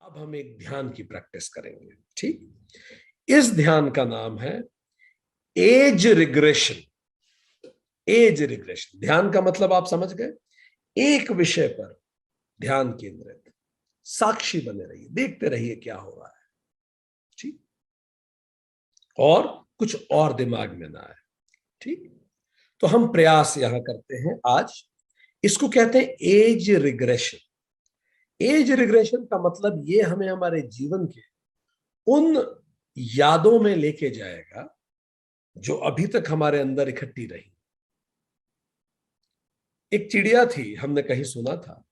अब हम एक ध्यान की प्रैक्टिस करेंगे। ठीक, इस ध्यान का नाम है एज रिग्रेशन। एज रिग्रेशन, ध्यान का मतलब आप समझ गए, एक विषय पर ध्यान केंद्रित, साक्षी बने रहिए, देखते रहिए क्या हो रहा है। ठीक, और कुछ और दिमाग में ना आए। ठीक, तो हम प्रयास यहां करते हैं आज, इसको कहते हैं एज रिग्रेशन। एज रिग्रेशन का मतलब ये हमें हमारे जीवन के उन यादों में लेके जाएगा जो अभी तक हमारे अंदर इकट्ठी रही। एक चिड़िया थी, हमने कहीं सुना था,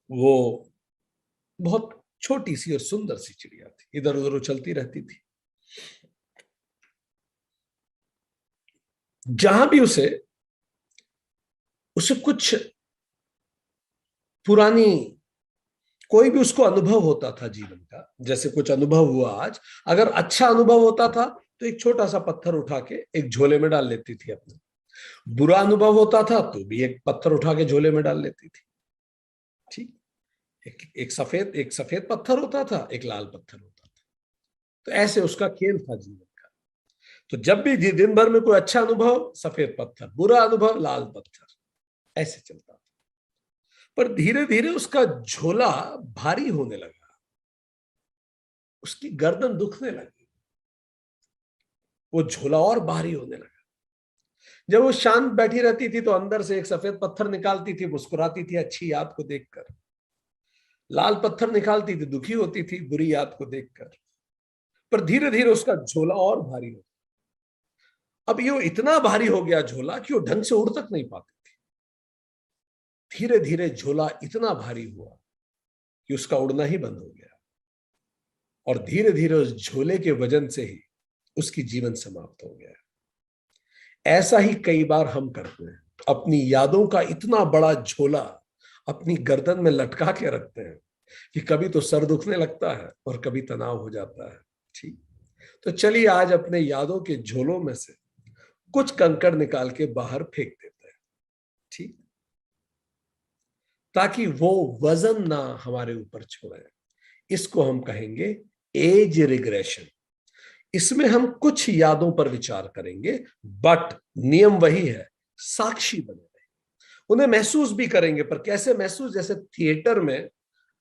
वो बहुत छोटी सी और सुंदर सी चिड़िया थी, इधर उधर उछलती रहती थी। जहां भी उसे उसे कुछ पुरानी, कोई भी उसको अनुभव होता था जीवन का, जैसे कुछ अनुभव हुआ आज, अगर अच्छा अनुभव होता था तो एक छोटा सा पत्थर उठा के एक झोले में डाल लेती थी अपने। बुरा अनुभव होता था तो भी एक पत्थर उठा के झोले में डाल लेती थी। ठीक, एक सफेद पत्थर होता था, एक लाल पत्थर होता था। तो ऐसे उसका खेल था जीवन का। तो जब भी दिन भर में कोई अच्छा अनुभव, सफेद पत्थर, बुरा अनुभव, लाल पत्थर, ऐसे चलता था। पर धीरे धीरे उसका झोला भारी होने लगा, उसकी गर्दन दुखने लगी, वो झोला और भारी होने लगा। जब वो शांत बैठी रहती थी तो अंदर से एक सफेद पत्थर निकालती थी, मुस्कुराती थी अच्छी याद को देखकर। लाल पत्थर निकालती थी, दुखी होती थी बुरी याद को देखकर। पर धीरे धीरे उसका झोला और भारी हो, अब ये इतना भारी हो गया झोला कि वो ढंग से उड़ तक नहीं पाती थी। धीरे धीरे झोला इतना भारी हुआ कि उसका उड़ना ही बंद हो गया, और धीरे धीरे उस झोले के वजन से ही उसकी जीवन समाप्त हो गया। ऐसा ही कई बार हम करते हैं, अपनी यादों का इतना बड़ा झोला अपनी गर्दन में लटका के रखते हैं कि कभी तो सर दुखने लगता है और कभी तनाव हो जाता है। ठीक, तो चलिए आज अपने यादों के झोलों में से कुछ कंकड़ निकाल के बाहर फेंक देते हैं। ठीक, ताकि वो वजन ना हमारे ऊपर छोड़े। इसको हम कहेंगे एज रिग्रेशन। इसमें हम कुछ यादों पर विचार करेंगे, बट नियम वही है, साक्षी बने रहे, उन्हें महसूस भी करेंगे। पर कैसे महसूस? जैसे थिएटर में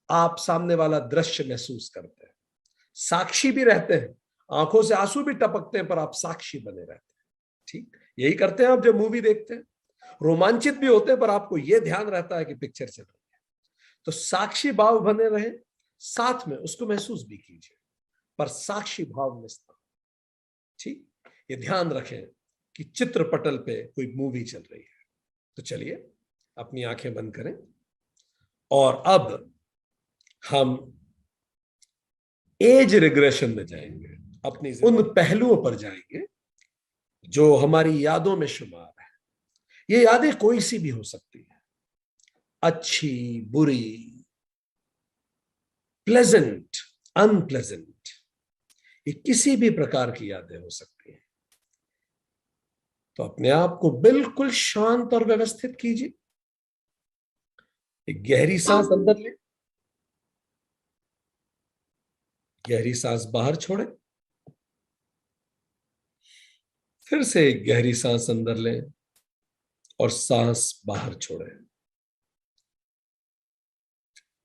आप सामने वाला दृश्य महसूस करते हैं, साक्षी भी रहते हैं, आंखों से आंसू भी टपकते हैं, पर आप साक्षी बने रहते हैं। ठीक, यही करते हैं आप जब मूवी देखते हैं, रोमांचित भी होते हैं पर आपको यह ध्यान रहता है कि पिक्चर चल रही है। तो साक्षी भाव बने रहे, साथ में उसको महसूस भी कीजिए, पर साक्षी भाव में स्थान। ठीक, ये ध्यान रखें कि चित्रपटल पे कोई मूवी चल रही है। तो चलिए अपनी आंखें बंद करें, और अब हम एज रिग्रेशन में जाएंगे, अपनी उन पहलुओं पर जाएंगे जो हमारी यादों में शुमार है। ये यादें कोई सी भी हो सकती है, अच्छी, बुरी, प्लेजेंट, अनप्लेजेंट, ये किसी भी प्रकार की यादें हो सकती हैं। तो अपने आप को बिल्कुल शांत और व्यवस्थित कीजिए। एक गहरी सांस अंदर ले, गहरी सांस बाहर छोड़े, फिर से एक गहरी सांस अंदर लें और सांस बाहर छोड़े।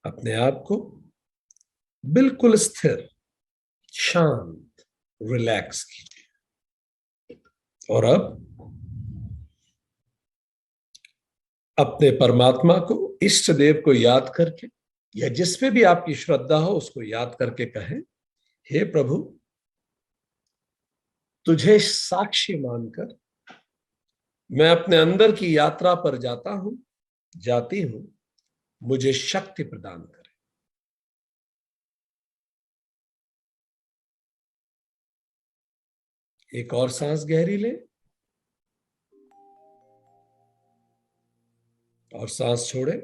अपने आप को बिल्कुल स्थिर, शांत, रिलैक्स कीजिए। और अब अपने परमात्मा को, इष्ट देव को याद करके, या जिस पे भी आपकी श्रद्धा हो उसको याद करके कहें, हे प्रभु, तुझे साक्षी मानकर मैं अपने अंदर की यात्रा पर जाता हूं, जाती हूं, मुझे शक्ति प्रदान करें। एक और सांस गहरी ले और सांस छोड़े।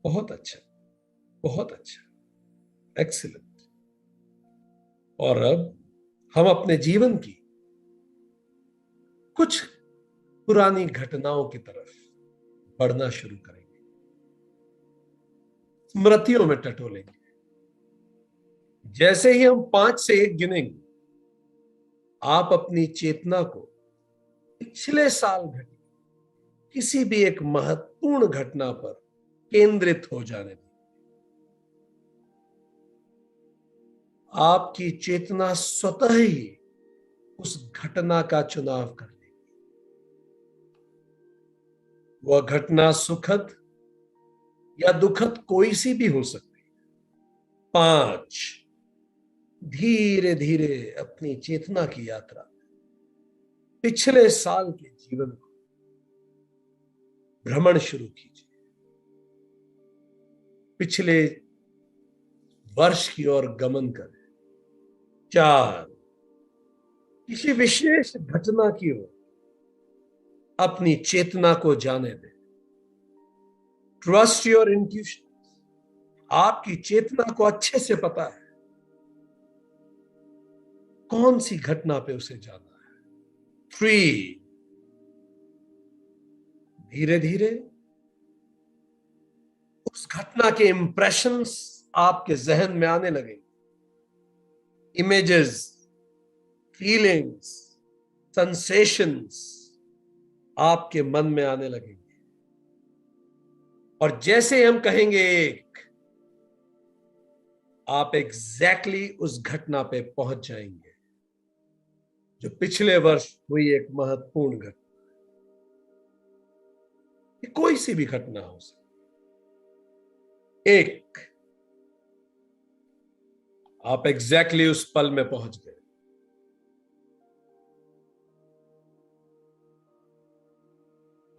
बहुत अच्छा, बहुत अच्छा, एक्सीलेंट। और अब हम अपने जीवन की कुछ पुरानी घटनाओं की तरफ बढ़ना शुरू करेंगे। स्मृतियों में टटोलेंगे। जैसे ही हम 5 से 1 गिनेंगे, आप अपनी चेतना को पिछले साल घटी किसी भी एक महत्वपूर्ण घटना पर केंद्रित हो जाने दें। आपकी चेतना स्वतः ही उस घटना का चुनाव कर लेगी। वह घटना सुखद या दुखद कोई सी भी हो सकती है। 5, धीरे धीरे अपनी चेतना की यात्रा पिछले साल के जीवन को भ्रमण शुरू कीजिए। पिछले वर्ष की ओर गमन करें। 4, किसी विशेष घटना की ओर अपनी चेतना को जाने दें। Trust your intuition. आपकी चेतना को अच्छे से पता है कौन सी घटना पे उसे जाना है। 3, धीरे धीरे उस घटना के इंप्रेशंस आपके जहन में आने लगेंगे। इमेजेस, फीलिंग्स, सेंसेशंस आपके मन में आने लगेंगे। और जैसे हम कहेंगे 1, आप एग्जैक्टली उस घटना पे पहुंच जाएंगे जो पिछले वर्ष हुई एक महत्वपूर्ण घटना। ये कोई सी भी घटना हो सकती। 1, आप एग्जैक्टली उस पल में पहुंच गए।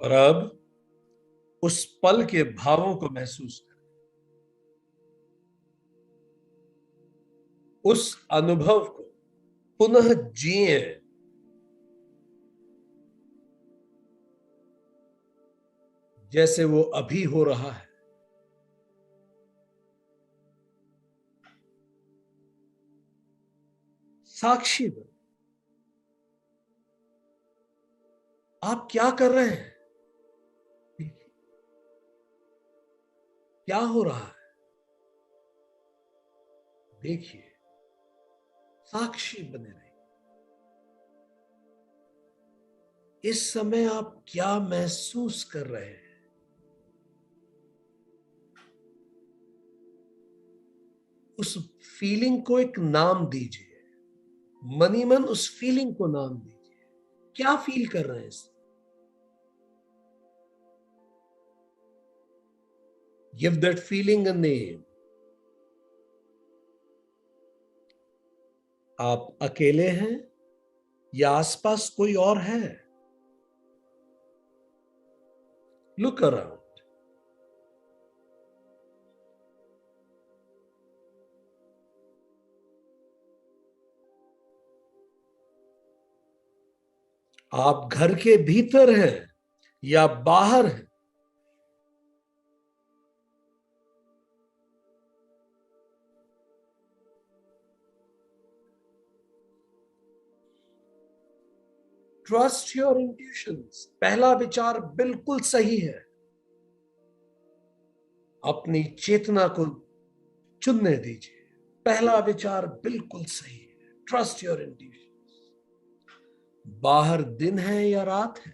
और अब उस पल के भावों को महसूस करें। उस अनुभव को पुनः जिए जैसे वो अभी हो रहा है। साक्षी बन। आप क्या कर रहे हैं? क्या हो रहा है? देखिए, साक्षी बने रहिए। इस समय आप क्या महसूस कर रहे हैं? उस फीलिंग को एक नाम दीजिए। मनी मन उस फीलिंग को नाम दीजिए। क्या फील कर रहे हैं? Give that feeling a name. आप अकेले हैं या आसपास कोई और है? Look around. आप घर के भीतर हैं या बाहर हैं? Trust your intuitions. पहला विचार बिल्कुल सही है। अपनी चेतना को चुनने दीजिए। पहला विचार बिल्कुल सही है। Trust your intuition. बाहर दिन है या रात है?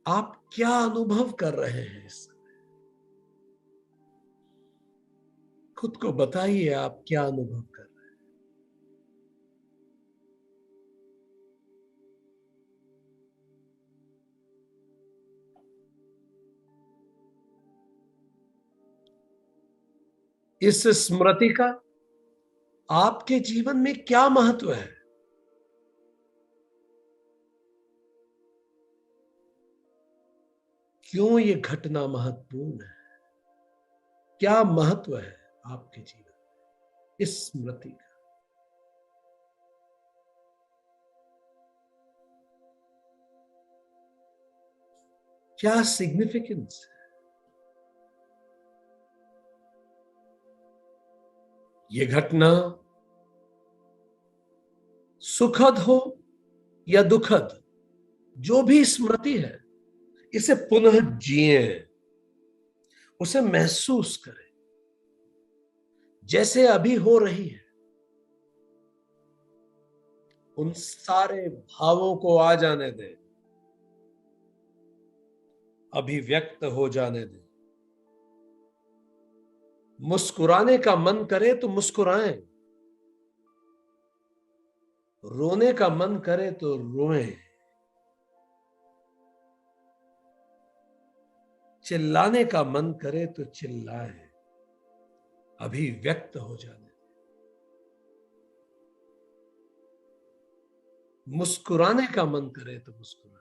आप क्या अनुभव कर रहे हैं इस समय? खुद को बताइए, आप क्या अनुभव कर रहे हैं? इस स्मृति का आपके जीवन में क्या महत्व है? क्यों ये घटना महत्वपूर्ण है? क्या महत्व है आपके जीवन में इस स्मृति का? क्या सिग्निफिकेंस है? ये घटना सुखद हो या दुखद, जो भी स्मृति है इसे पुनः जिए, उसे महसूस करें जैसे अभी हो रही है। उन सारे भावों को आ जाने दें, अभिव्यक्त हो जाने दें। मुस्कुराने का मन करे तो मुस्कुराएं, रोने का मन करे तो रोएं, चिल्लाने का मन करे तो चिल्लाएं, अभिव्यक्त हो जाने। मुस्कुराने का मन करे तो मुस्कुराए,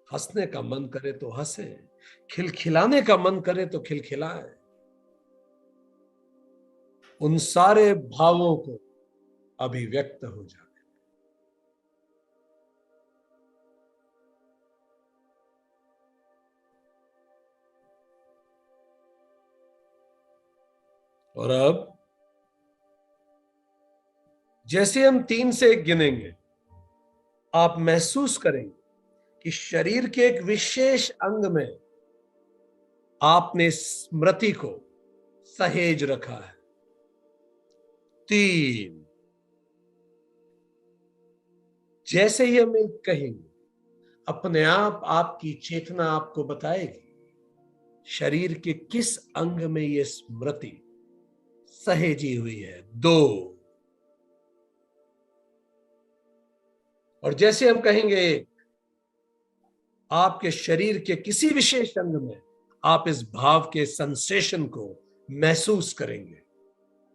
हंसने का मन करे तो हंसे, खिलखिलाने का मन करे तो खिलखिलाए। उन सारे भावों को अभिव्यक्त हो जाने। और अब जैसे हम 3 से 1 गिनेंगे, आप महसूस करेंगे कि शरीर के एक विशेष अंग में आपने स्मृति को सहेज रखा है। 3। जैसे ही हम एक कहेंगे, अपने आप आपकी चेतना आपको बताएगी शरीर के किस अंग में यह स्मृति सहेजी हुई है। 2। और जैसे हम कहेंगे, आपके शरीर के किसी विशेष अंग में आप इस भाव के सेंसेशन को महसूस करेंगे।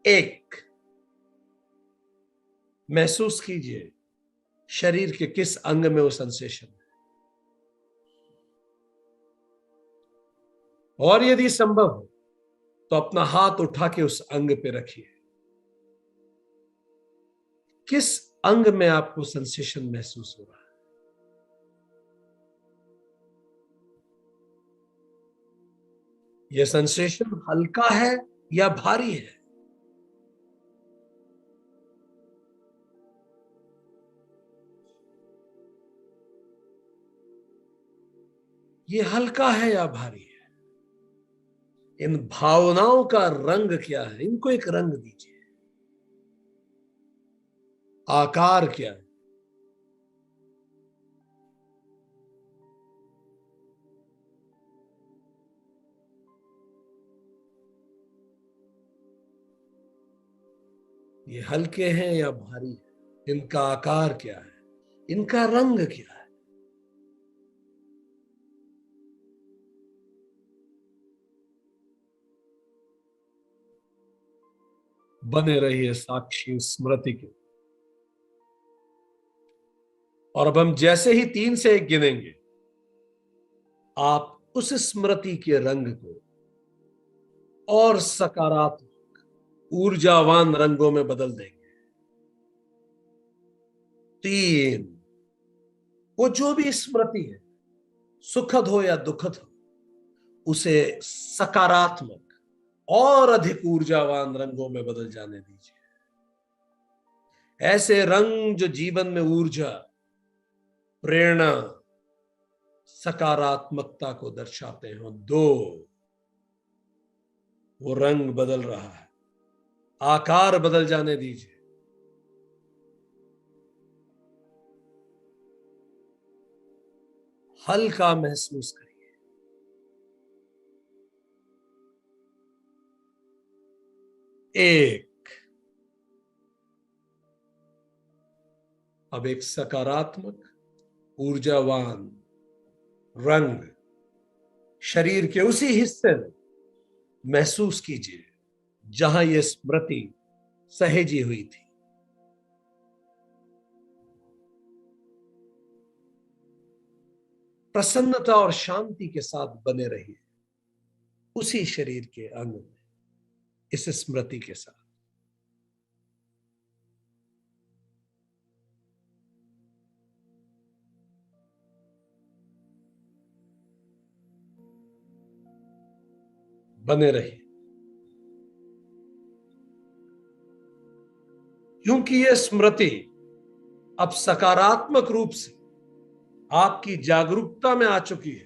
1। महसूस कीजिए शरीर के किस अंग में वो सेंसेशन है। और यदि संभव हो तो अपना हाथ उठा के उस अंग पे रखिए। किस अंग में आपको सेंसेशन महसूस हो रहा है? यह सेंसेशन हल्का है या भारी है? यह हल्का है या भारी है? इन भावनाओं का रंग क्या है? इनको एक रंग दीजिए। आकार क्या है? ये हल्के हैं या भारी है? इनका आकार क्या है? इनका रंग क्या है? बने रहिए साक्षी स्मृति के। और अब हम जैसे ही 3 से 1 गिनेंगे, आप उस स्मृति के रंग को और सकारात्मक ऊर्जावान रंगों में बदल देंगे। 3। वो जो भी स्मृति है, सुखद हो या दुखद हो, उसे सकारात्मक और अधिक ऊर्जावान रंगों में बदल जाने दीजिए। ऐसे रंग जो जीवन में ऊर्जा, प्रेरणा, सकारात्मकता को दर्शाते हो। 2। वो रंग बदल रहा है, आकार बदल जाने दीजिए। हल्का महसूस करिए। 1। अब एक सकारात्मक ऊर्जावान रंग शरीर के उसी हिस्से में महसूस कीजिए जहां यह स्मृति सहेजी हुई थी। प्रसन्नता और शांति के साथ बने रहिए उसी शरीर के अंग में, इस स्मृति के साथ। बने रहिए, क्योंकि यह स्मृति अब सकारात्मक रूप से आपकी जागरूकता में आ चुकी है,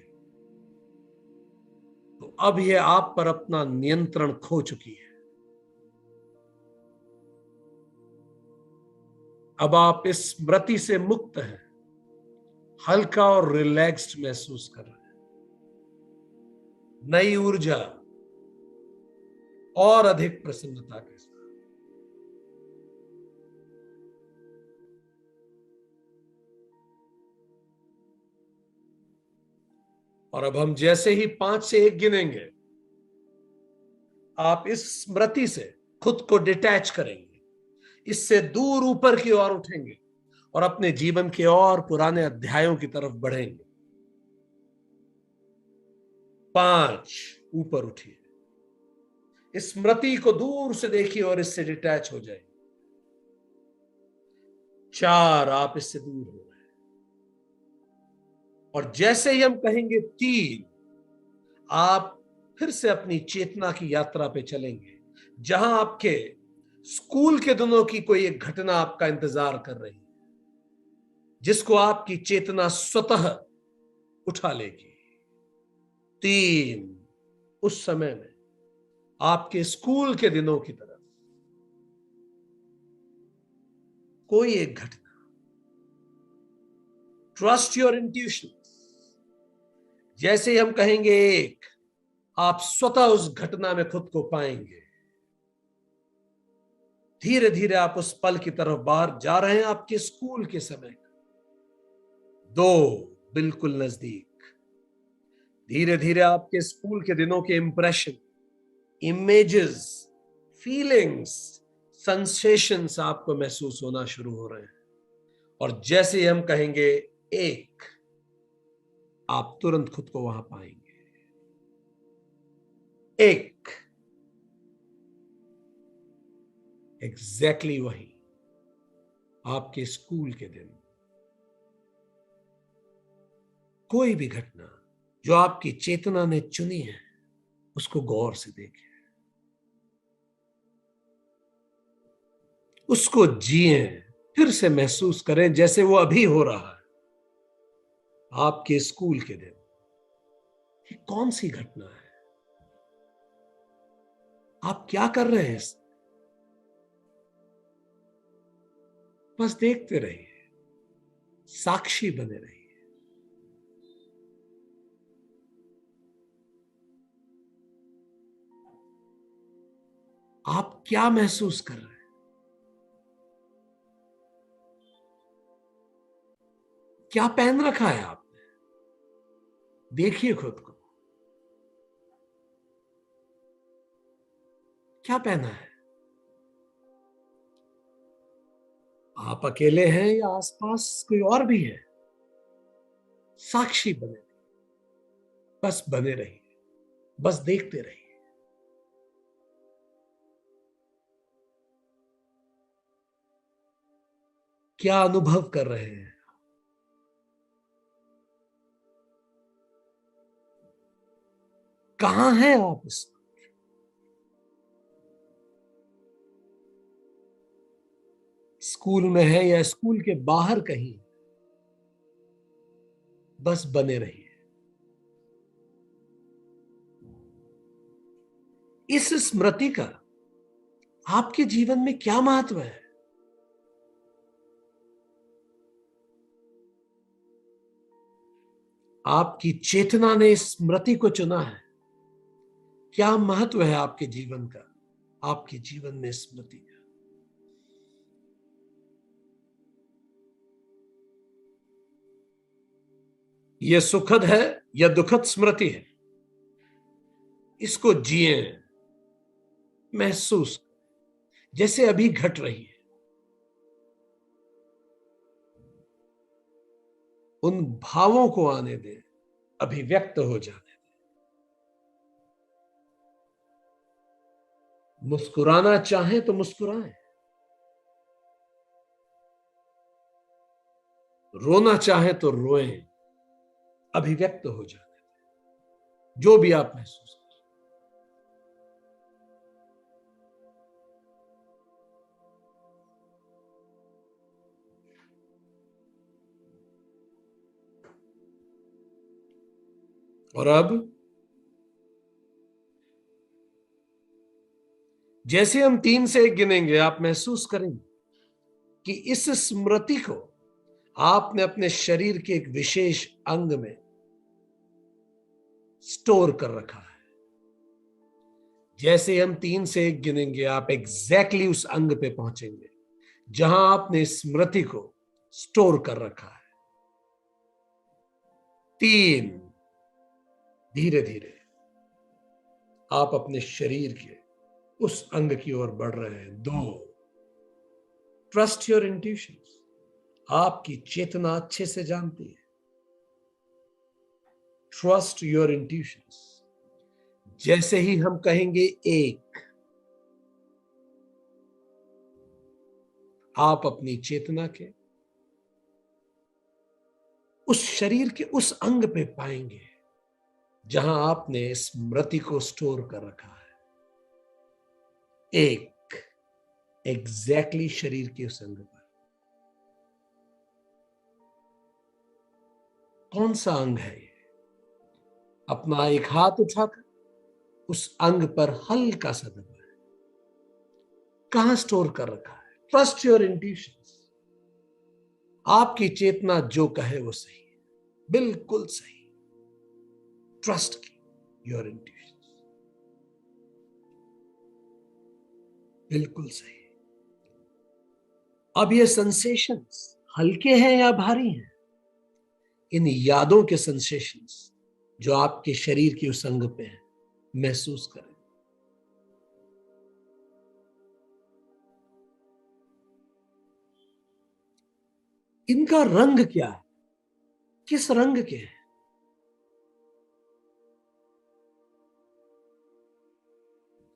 तो अब यह आप पर अपना नियंत्रण खो चुकी है। अब आप इस स्मृति से मुक्त हैं, हल्का और रिलैक्स्ड महसूस कर रहे हैं, नई ऊर्जा और अधिक प्रसन्नता के साथ। और अब हम जैसे ही 5 से 1 गिनेंगे, आप इस स्मृति से खुद को डिटैच करेंगे, इससे दूर ऊपर की ओर उठेंगे और अपने जीवन के और पुराने अध्यायों की तरफ बढ़ेंगे। 5, ऊपर उठिए, इस स्मृति को दूर से देखिए और इससे डिटैच हो जाइए। 4, आप इससे दूर हो रहे हैं। और जैसे ही हम कहेंगे 3, आप फिर से अपनी चेतना की यात्रा पे चलेंगे, जहां आपके स्कूल के दिनों की कोई एक घटना आपका इंतजार कर रही है, जिसको आपकी चेतना स्वतः उठा लेगी। 3, उस समय में आपके स्कूल के दिनों की तरफ कोई एक घटना, ट्रस्ट योर इंट्यूशन। जैसे ही हम कहेंगे 1, आप स्वतः उस घटना में खुद को पाएंगे। धीरे धीरे आप उस पल की तरफ बाहर जा रहे हैं, आपके स्कूल के समय। 2, बिल्कुल नजदीक। धीरे धीरे आपके स्कूल के दिनों के इंप्रेशन, इमेजेस, फीलिंग्स, सेंसेशंस आपको महसूस होना शुरू हो रहे हैं। और जैसे ही हम कहेंगे 1, आप तुरंत खुद को वहां पाएंगे। 1, एग्जैक्टली वही आपके स्कूल के दिन। कोई भी घटना जो आपकी चेतना ने चुनी है, उसको गौर से देखें, उसको जिए, फिर से महसूस करें जैसे वो अभी हो रहा है। आपके स्कूल के दिन, ये कौन सी घटना है? आप क्या कर रहे हैं? बस देखते रहिए, साक्षी बने रहिए। आप क्या महसूस कर रहे हैं? क्या पहन रखा है आपने? देखिए खुद को, क्या पहना है? आप अकेले हैं या आसपास कोई और भी है? साक्षी बने, बस बने रहिए, बस देखते रहिए। क्या अनुभव कर रहे हैं? कहां हैं आप इस स्कूल में है या स्कूल के बाहर कहीं? बस बने रहिए। इस स्मृति का आपके जीवन में क्या महत्व है? आपकी चेतना ने इस स्मृति को चुना है। क्या महत्व है आपके जीवन का, आपके जीवन में स्मृति का? यह सुखद है या दुखद स्मृति है, इसको जिए, महसूस जैसे अभी घट रही है। उन भावों को आने दें, अभिव्यक्त हो जाने दें। मुस्कुराना चाहे तो मुस्कुराएं, रोना चाहे तो रोएं, अभिव्यक्त हो जाने दें जो भी आप महसूस करें। और अब जैसे हम 3 से 1 गिनेंगे, आप महसूस करेंगे कि इस स्मृति को आपने अपने शरीर के एक विशेष अंग में स्टोर कर रखा है। जैसे हम 3 से 1 गिनेंगे, आप एग्जैक्टली उस अंग पे पहुंचेंगे जहां आपने स्मृति को स्टोर कर रखा है। 3, धीरे धीरे आप अपने शरीर के उस अंग की ओर बढ़ रहे हैं। 2, ट्रस्ट योर इंट्यूशन, आपकी चेतना अच्छे से जानती है। Trust your intuition. जैसे ही हम कहेंगे 1, आप अपनी चेतना के उस शरीर के उस अंग पे पाएंगे जहां आपने स्मृति को स्टोर कर रखा है। 1, एग्जैक्टली शरीर के उस अंग पर। कौन सा अंग है ये? अपना एक हाथ उठाकर उस अंग पर हल्का सा दबाएं। कहां स्टोर कर रखा है? ट्रस्ट योर इंट्यूशन, आपकी चेतना जो कहे वो सही है, बिल्कुल सही। ट्रस्ट योर इंट्यूशन, बिल्कुल सही। अब ये सेंसेशंस हल्के हैं या भारी हैं? इन यादों के सेंसेशंस जो आपके शरीर के उस अंग पे हैं, महसूस करें। इनका रंग क्या है? किस रंग के हैं?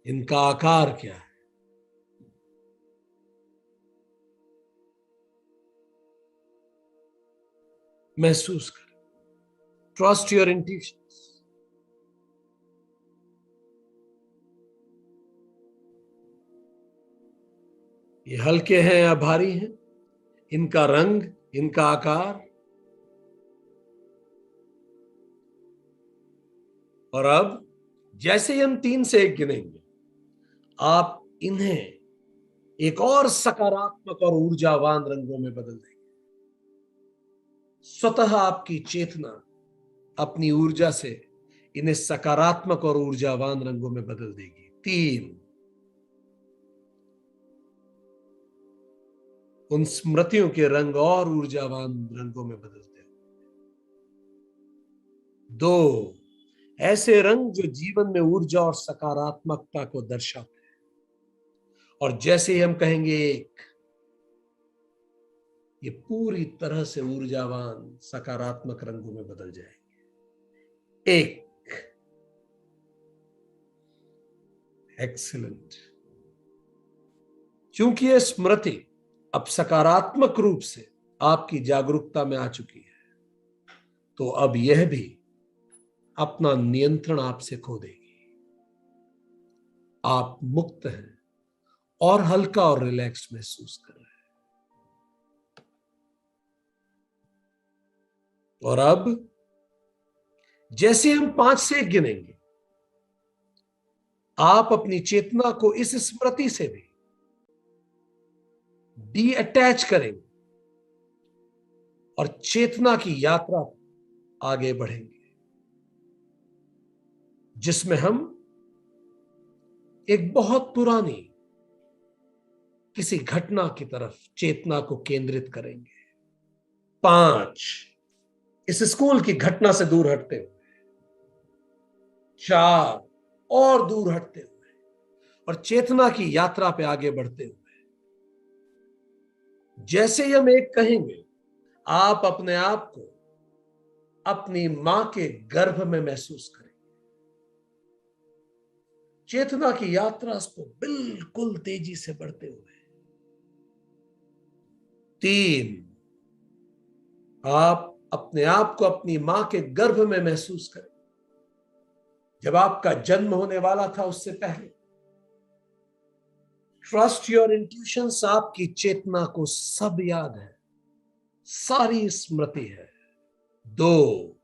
इनका आकार क्या है? महसूस करें। Trust your intuition. ये हल्के हैं या भारी हैं? इनका रंग, इनका आकार। और अब जैसे ही हम 3 से 1 गिनेंगे, आप इन्हें एक और सकारात्मक और ऊर्जावान रंगों में बदल देंगे। स्वतः आपकी चेतना अपनी ऊर्जा से इन्हें सकारात्मक और ऊर्जावान रंगों में बदल देगी। 3, उन स्मृतियों के रंग और ऊर्जावान रंगों में बदलते हैं। 2, ऐसे रंग जो जीवन में ऊर्जा और सकारात्मकता को दर्शाते हैं। और जैसे ही हम कहेंगे 1, ये पूरी तरह से ऊर्जावान सकारात्मक रंगों में बदल जाएंगे। 1, एक्सीलेंट। क्योंकि यह स्मृति अब सकारात्मक रूप से आपकी जागरूकता में आ चुकी है, तो अब यह भी अपना नियंत्रण आपसे खो देगी। आप मुक्त हैं और हल्का और रिलैक्स महसूस कर रहे हैं। और अब जैसे हम 5 से 1 गिनेंगे, आप अपनी चेतना को इस स्मृति से भी डी अटैच करेंगे और चेतना की यात्रा आगे बढ़ेंगे, जिसमें हम एक बहुत पुरानी किसी घटना की तरफ चेतना को केंद्रित करेंगे। 5, इस स्कूल की घटना से दूर हटते हुए। 4, और दूर हटते हुए और चेतना की यात्रा पे आगे बढ़ते हुए। जैसे ही हम 1 कहेंगे, आप अपने आप को अपनी मां के गर्भ में महसूस करेंगे। चेतना की यात्रा को बिल्कुल तेजी से बढ़ते हुए। 3, आप अपने आप को अपनी मां के गर्भ में महसूस करें, जब आपका जन्म होने वाला था उससे पहले। ट्रस्ट योर इंट्यूशंस, आपकी चेतना को सब याद है, सारी स्मृति है। 2,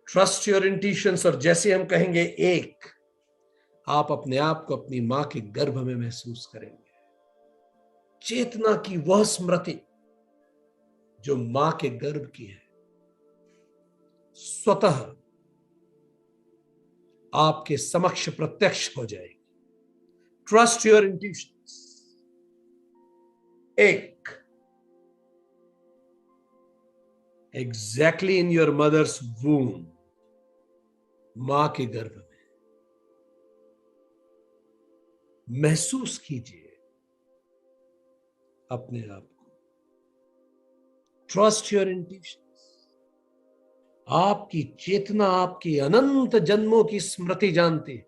ट्रस्ट योर इंट्यूशंस। और जैसे हम कहेंगे एक, आप अपने आप को अपनी मां के गर्भ में महसूस करेंगे। चेतना की वह स्मृति जो मां के गर्भ की है, स्वतः आपके समक्ष प्रत्यक्ष हो जाएगी। Trust your intuitions. एक, exactly in your mother's womb, मां के गर्भ में महसूस कीजिए अपने आप को। Trust your intuitions. आपकी चेतना आपकी अनंत जन्मों की स्मृति जानती है।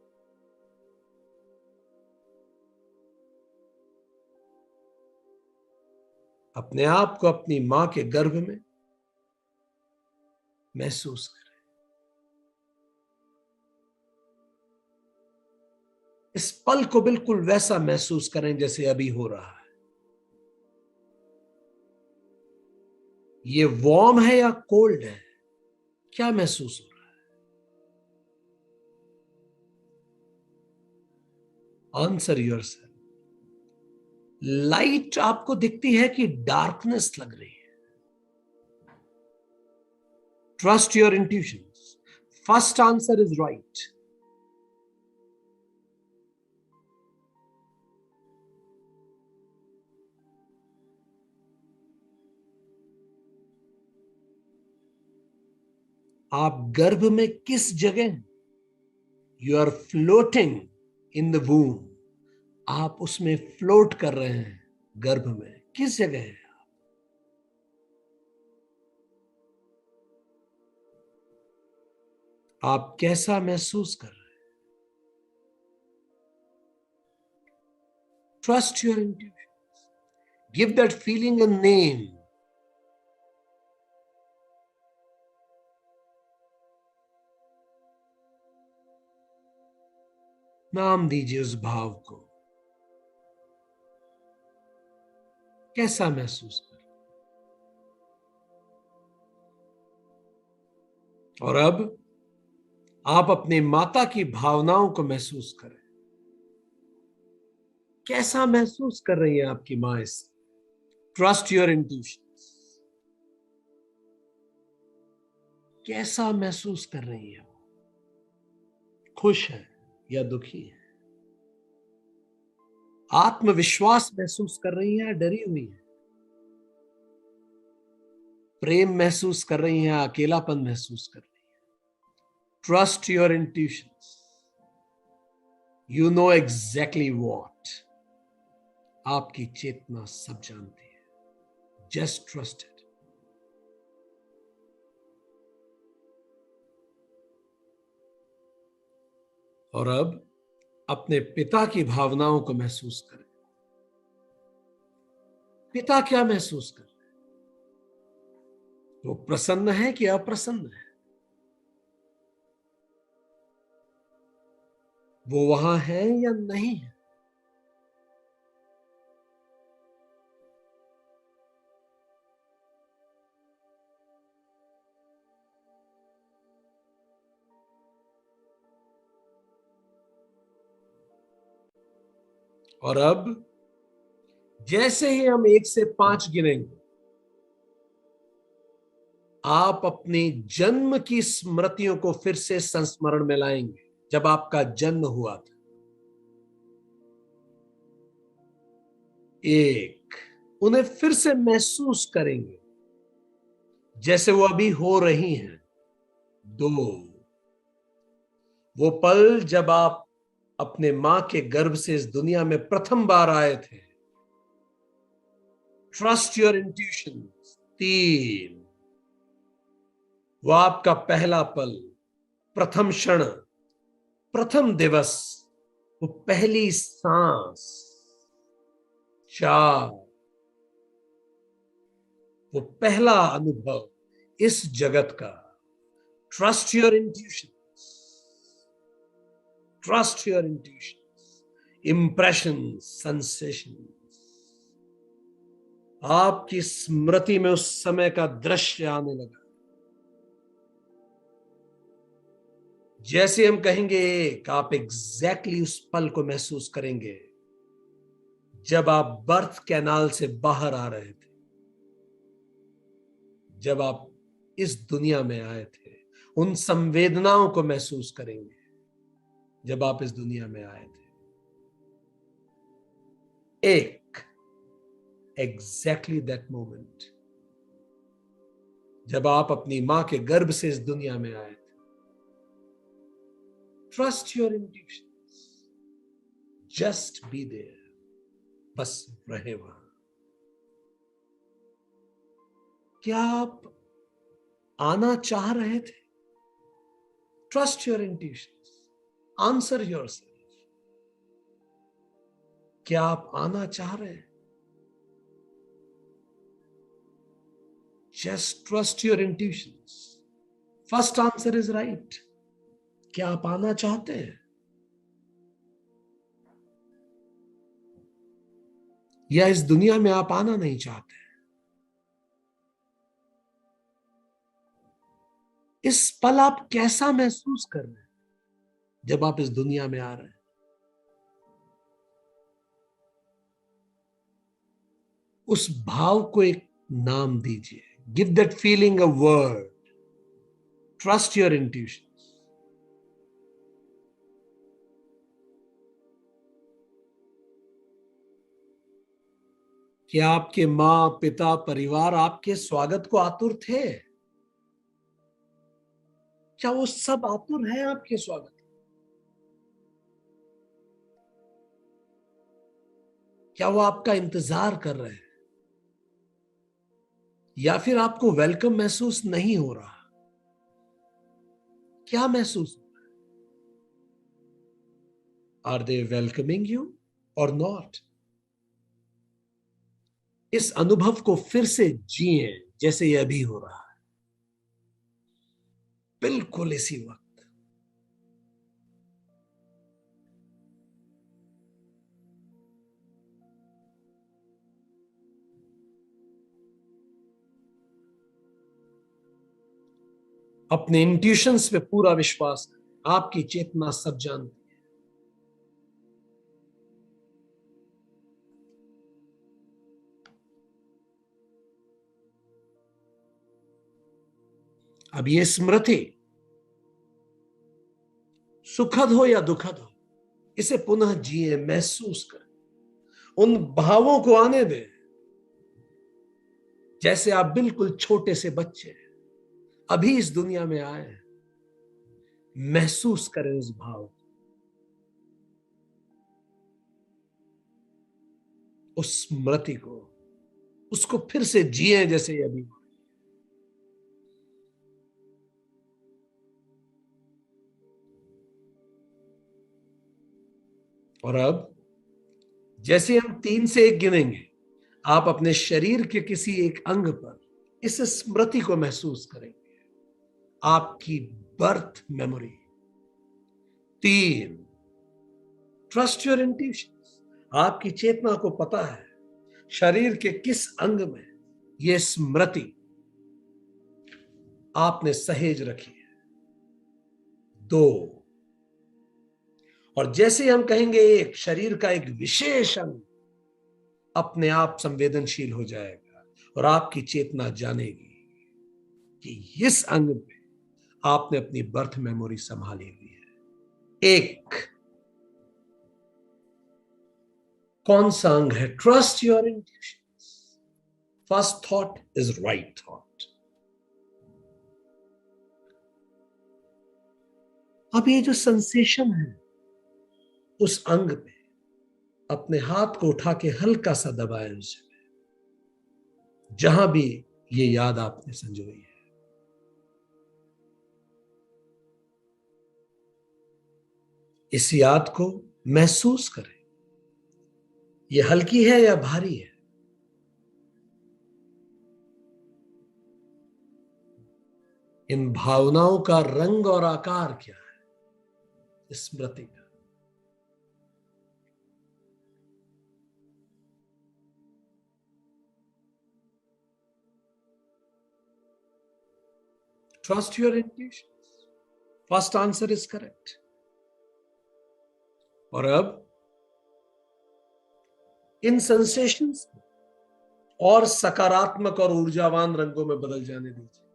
अपने आप को अपनी मां के गर्भ में महसूस करें। इस पल को बिल्कुल वैसा महसूस करें जैसे अभी हो रहा है। ये वार्म है या कोल्ड है, क्या महसूस हो रहा है? Answer yourself. लाइट आपको दिखती है कि डार्कनेस लग रही है? Trust your intuitions. First answer is right. आप गर्भ में किस जगह? You are floating in the womb. आप उसमें फ्लोट कर रहे हैं गर्भ में। किस जगह है? आप कैसा महसूस कर रहे हैं? Trust your intuition. Give that feeling a name. नाम दीजिए उस भाव को। कैसा महसूस कर? और अब आप अपनी माता की भावनाओं को महसूस करें। कैसा महसूस कर रही है आपकी मां इससे? Trust your intuition. कैसा महसूस कर रही है? खुश है या दुखी है? आत्मविश्वास महसूस कर रही है या डरी हुई है? प्रेम महसूस कर रही है, अकेलापन महसूस कर रही है? Trust your intuitions. You know exactly what. आपकी चेतना सब जानती है। Just trust it. और अब अपने पिता की भावनाओं को महसूस करें। पिता क्या महसूस कर रहे हैं? वो प्रसन्न है कि अप्रसन्न है? वो वहां है या नहीं है? और अब जैसे ही हम 1 से 5 गिनेंगे, आप अपनी जन्म की स्मृतियों को फिर से संस्मरण में लाएंगे। जब आपका जन्म हुआ था। 1, उन्हें फिर से महसूस करेंगे जैसे वो अभी हो रही हैं। 2, वो पल जब आप अपने मां के गर्भ से इस दुनिया में प्रथम बार आए थे। Trust your intuition. 3, वो आपका पहला पल, प्रथम क्षण, प्रथम दिवस, वो पहली सांस। 4, वो पहला अनुभव इस जगत का। Trust your intuition. Trust your intuition. Impression, sensation. आपकी स्मृति में उस समय का दृश्य आने लगा। जैसे हम कहेंगे एक, आप एग्जैक्टली उस पल को महसूस करेंगे जब आप बर्थ कैनाल से बाहर आ रहे थे, जब आप इस दुनिया में आए थे। उन संवेदनाओं को महसूस करेंगे जब आप इस दुनिया में आए थे। एक, एग्जैक्टली दैट मोमेंट, जब आप अपनी मां के गर्भ से इस दुनिया में आए थे। Trust your intuition, just be there, बस रहे वहां। क्या आप आना चाह रहे थे? Trust your intuition, answer yourself. क्या आप आना चाह रहे हैं? Just trust your intuitions. First answer is right. क्या आप आना चाहते हैं या इस दुनिया में आप आना नहीं चाहते? इस पल आप कैसा महसूस कर रहे हैं जब आप इस दुनिया में आ रहे हैं? उस भाव को एक नाम दीजिए। Give that feeling a word. Trust your intuition. क्या आपके मां, पिता, परिवार आपके स्वागत को आतुर थे? क्या वो सब आतुर हैं आपके स्वागत? क्या वो आपका इंतजार कर रहे हैं या फिर आपको वेलकम महसूस नहीं हो रहा? क्या महसूस? आर दे वेलकमिंग यू और नॉट? इस अनुभव को फिर से जिए जैसे ये अभी हो रहा है, बिल्कुल इसी वक्त। अपने इंट्यूशंस पे पूरा विश्वास करें। आपकी चेतना सब जानती है। अब ये स्मृति सुखद हो या दुखद हो, इसे पुनः जिए, महसूस करें। उन भावों को आने दें जैसे आप बिल्कुल छोटे से बच्चे अभी इस दुनिया में आए हैं। महसूस करें उस भाव को, उस स्मृति को, उसको फिर से जिए जैसे ये अभी। और अब जैसे हम 3 से 1 गिनेंगे, आप अपने शरीर के किसी एक अंग पर इस स्मृति को महसूस करेंगे। आपकी birth memory. 3, trust your intuition. आपकी चेतना को पता है शरीर के किस अंग में यह स्मृति आपने सहेज रखी है। 2, और जैसे हम कहेंगे एक, शरीर का एक विशेष अंग अपने आप संवेदनशील हो जाएगा और आपकी चेतना जानेगी कि इस अंग में आपने अपनी बर्थ मेमोरी संभाली हुई है। एक, कौन सा अंग है? Trust your intuition. First thought is right thought. अब ये जो सेंसेशन है उस अंग पे, अपने हाथ को उठा के हल्का सा दबाएं उसे, जहां भी ये याद आपने संजोई है। इस याद को महसूस करें। ये हल्की है या भारी है? इन भावनाओं का रंग और आकार क्या है? स्मृति का। Trust your intuition. First answer is correct. और अब इन सेंसेशंस और सकारात्मक और ऊर्जावान रंगों में बदल जाने दीजिए।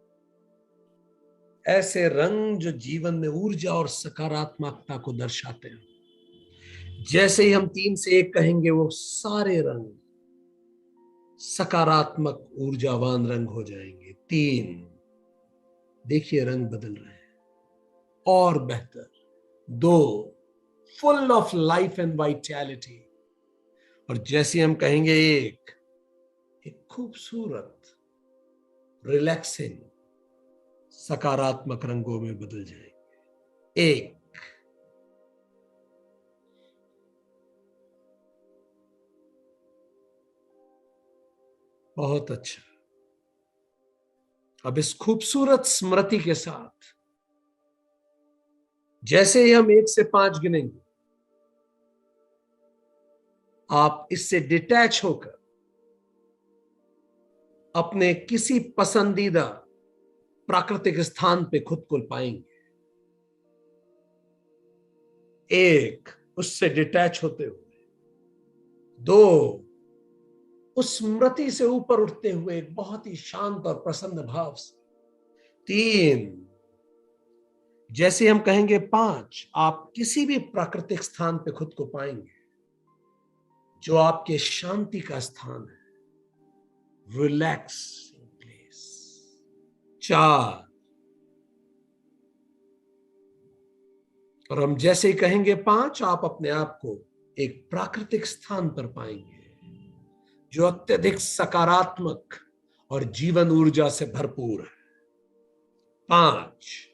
ऐसे रंग जो जीवन में ऊर्जा और सकारात्मकता को दर्शाते हैं। जैसे ही हम 3 से 1 कहेंगे वो सारे रंग सकारात्मक ऊर्जावान रंग हो जाएंगे। 3, देखिए रंग बदल रहे हैं और बेहतर। 2, full of life and vitality. और जैसे हम कहेंगे एक खूबसूरत रिलैक्सिंग सकारात्मक रंगों में बदल जाएंगे। 1, बहुत अच्छा। अब इस खूबसूरत स्मृति के साथ जैसे ही हम 1 से 5 गिनेंगे, आप इससे डिटैच होकर अपने किसी पसंदीदा प्राकृतिक स्थान पे खुद को पाएंगे। 1, उससे डिटैच होते हुए। 2, उस स्मृति से ऊपर उठते हुए एक बहुत ही शांत और प्रसन्न भाव से। 3, जैसे हम कहेंगे 5, आप किसी भी प्राकृतिक स्थान पे खुद को पाएंगे जो आपके शांति का स्थान है, रिलैक्स प्लेस। 4, और हम जैसे ही कहेंगे 5, आप अपने आप को एक प्राकृतिक स्थान पर पाएंगे जो अत्यधिक सकारात्मक और जीवन ऊर्जा से भरपूर है। 5,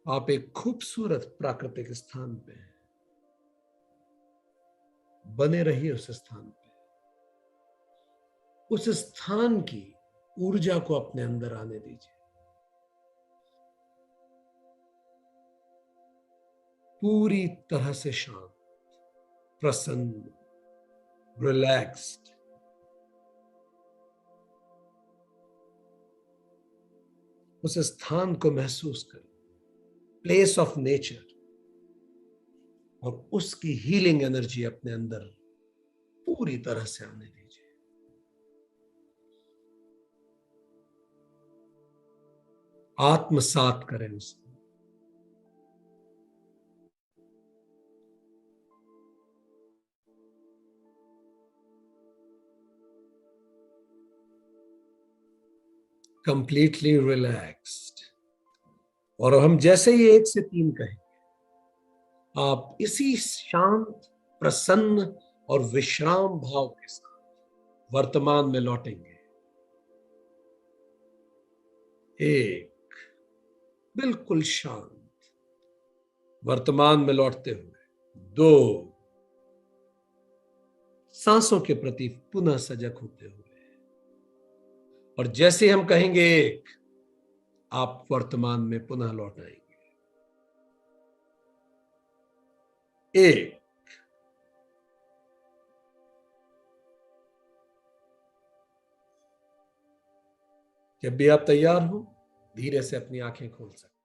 आप एक खूबसूरत प्राकृतिक स्थान पे हैं। बने रहिए उस स्थान पे। उस स्थान की ऊर्जा को अपने अंदर आने दीजिए। पूरी तरह से शांत, प्रसन्न, रिलैक्स्ड। उस स्थान को महसूस करें, प्लेस ऑफ नेचर, और उसकी हीलिंग एनर्जी अपने अंदर पूरी तरह से आने दीजिए। आत्मसात करें उसे। Completely relaxed. और हम जैसे ही 1 से 3 कहें, आप इसी शांत, प्रसन्न और विश्राम भाव के साथ वर्तमान में लौटेंगे। 1, बिल्कुल शांत, वर्तमान में लौटते हुए। 2, सांसों के प्रति पुनः सजग होते हुए। और जैसे हम कहेंगे 1, आप वर्तमान में पुनः लौट आएंगे। 1, जब भी आप तैयार हो, धीरे से अपनी आंखें खोल सकते हैं।